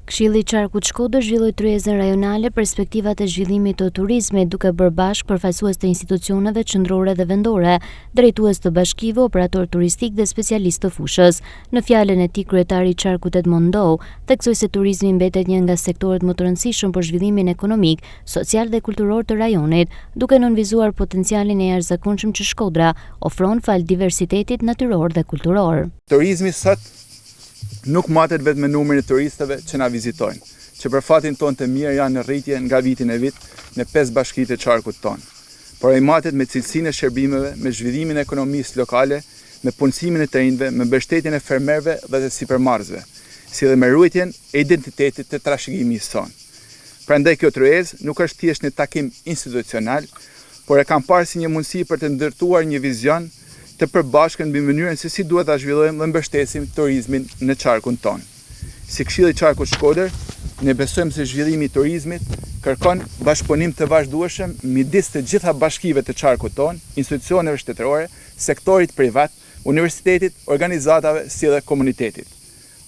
Këshilli i Qarkut Shkodër zhvilloi tryezën rajonale perspektivat e zhvillimit të turizmit, duke bërë bashkë përfaqësues të institucioneve qendrore dhe vendore, drejtues të bashkive, operator turistik dhe specialistë të fushës. Në fjalën e tij, kryetari i Qarkut Edmond Ndou theksoi se turizmi mbetet një nga sektorët më të rëndësishëm për zhvillimin ekonomik, social dhe kulturor të rajonit, duke nënvizuar potencialin e jashtëzakonshëm që Shkodra ofron fal diversitetit natyror dhe kulturor. Turizmi sot nuk matet vetëm me numrin e turistëve që na vizitojnë, që për fatin tonë të mirë janë në rritje nga vitin e vit në 5 bashkitë e Qarkut tonë. Por ai matet me cilësinë e shërbimeve, me zhvillimin e ekonomisë lokale, me punësimin e të rinjve, me mbështetjen e fermerëve dhe të sipërmarrësve, si dhe me ruajtjen e identitetit të trashëgimisë tonë. Prandaj kjo tryezë nuk është thjesht një takim institucional, por e kam parë si një mundësi për të ndërtuar një vizion të përbashkën mbi mënyrën se si duhet ta zhvillojmë dhe mbështesim turizmin në Qarkun tonë. Si Këshilli i Qarkut Shkodër, ne besojmë se zhvillimi i turizmit kërkon bashkëpunim të vazhdueshëm midis të gjitha bashkive të Qarkut tonë, institucioneve shtetërore, sektorit privat, universitetit, organizatave si dhe komunitetit.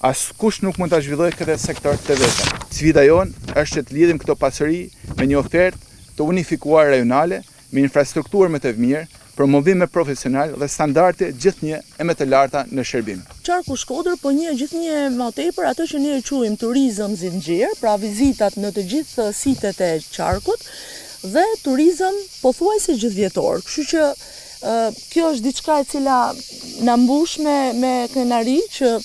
Askush nuk mund ta zhvillojë këtë sektor të vetëm. Sfida jonë është që të lidhim këto pasuri me një ofertë të unifikuar rajonale, me infrastrukturë më të mirë, promovim me profesional dhe standarde gjithnjë e më të larta në shërbim. Qarku Shkodër po njeh gjithnjë më tepër atë që ne e quajmë turizëm zinxhir, pra vizitat në të gjithë sitet e Qarkut dhe turizëm pothuajse gjithvjetor. Kështu që kjo është diçka e cila na mbush me kënaqëri që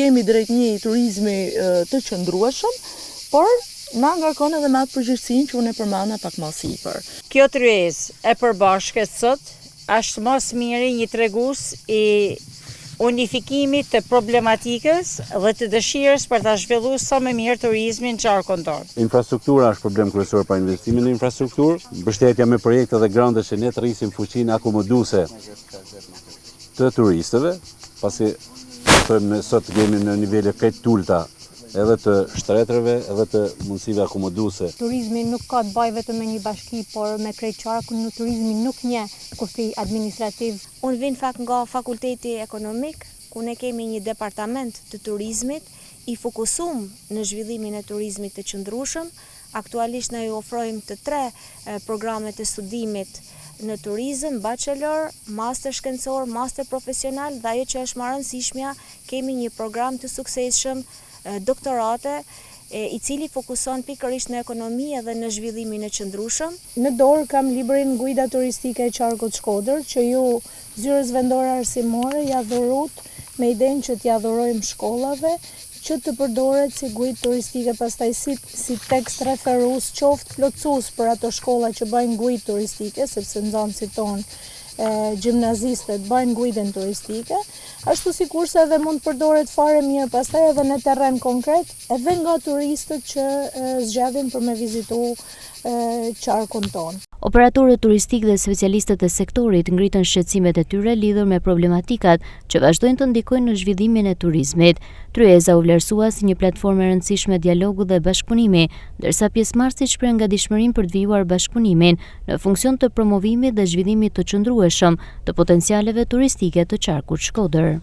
jemi drejt një turizmi të qëndrueshëm, por na ngarkon edhe me atë përgjegjësinë që unë e përmenda pak më sipër. Kjo tryezë e përbashkët sot është më së miri një tregues i unifikimit të problematikës dhe të dëshirës për ta zhvilluar sa më mirë turizmin në Qarkun tonë. Infrastruktura është problem kryesor për investimin në infrastrukturë, mbështetja me projekte dhe grante që ne të rrisim fuqinë akomoduese të turistëve, pasi thojmë sot jemi në nivele kaq të ulta edhe të shtretrave, edhe të mundësive akomoduese. Turizmi nuk ka të bëjë vetëm me një bashki, por me krejt Qarkun, turizmi nuk njeh kufi administrativ. Unë vin nga fakulteti ekonomik, ku ne kemi një departament të turizmit, i fokusum në zhvillimin e turizmit të qëndrueshëm. Aktualisht ne ju ofrojmë të 3 programet e studimit në turizëm, bachelor, master shkencor, master profesional, dhe ajo që është më e rëndësishmja, kemi një program të suksesshëm doktorate, i cili fokuson pikërisht në ekonomi dhe në zhvillimin e qëndrueshëm. Në dorë kam librin Guida turistike e Qarkut Shkodër, që ju zyrës vendore arsimore ja dhurut me idenë që t'ja dhurojmë shkollave, që të përdoret si guidë turistike, pastaj si tekst referues, qoftë plotësues për ato shkolla që bëjnë guidë turistike, sepse nxënësit tonë gjimnazistët bëjnë guidën turistike, ashtu sikurse edhe mund të përdoret fare mirë pastaj edhe në terren konkret, edhe nga turistët që zgjadhin për me vizitu Qarkun tonë. Operatorët turistik dhe specialistët e sektorit ngritën shqetësimet e tyre lidhur me problematikat që vazhdojnë të ndikojnë në zhvillimin e turizmit. Tryeza u vlerësua si një platformë e rëndësishme dialogu dhe bashkëpunimi, ndërsa pjesëmarrësit shprehën ngadishmërinë për të vijuar bashkëpunimin në funksion të promovimit dhe zhvillimit të qëndrueshëm të potencialeve turistike të Qarkut Shkodër.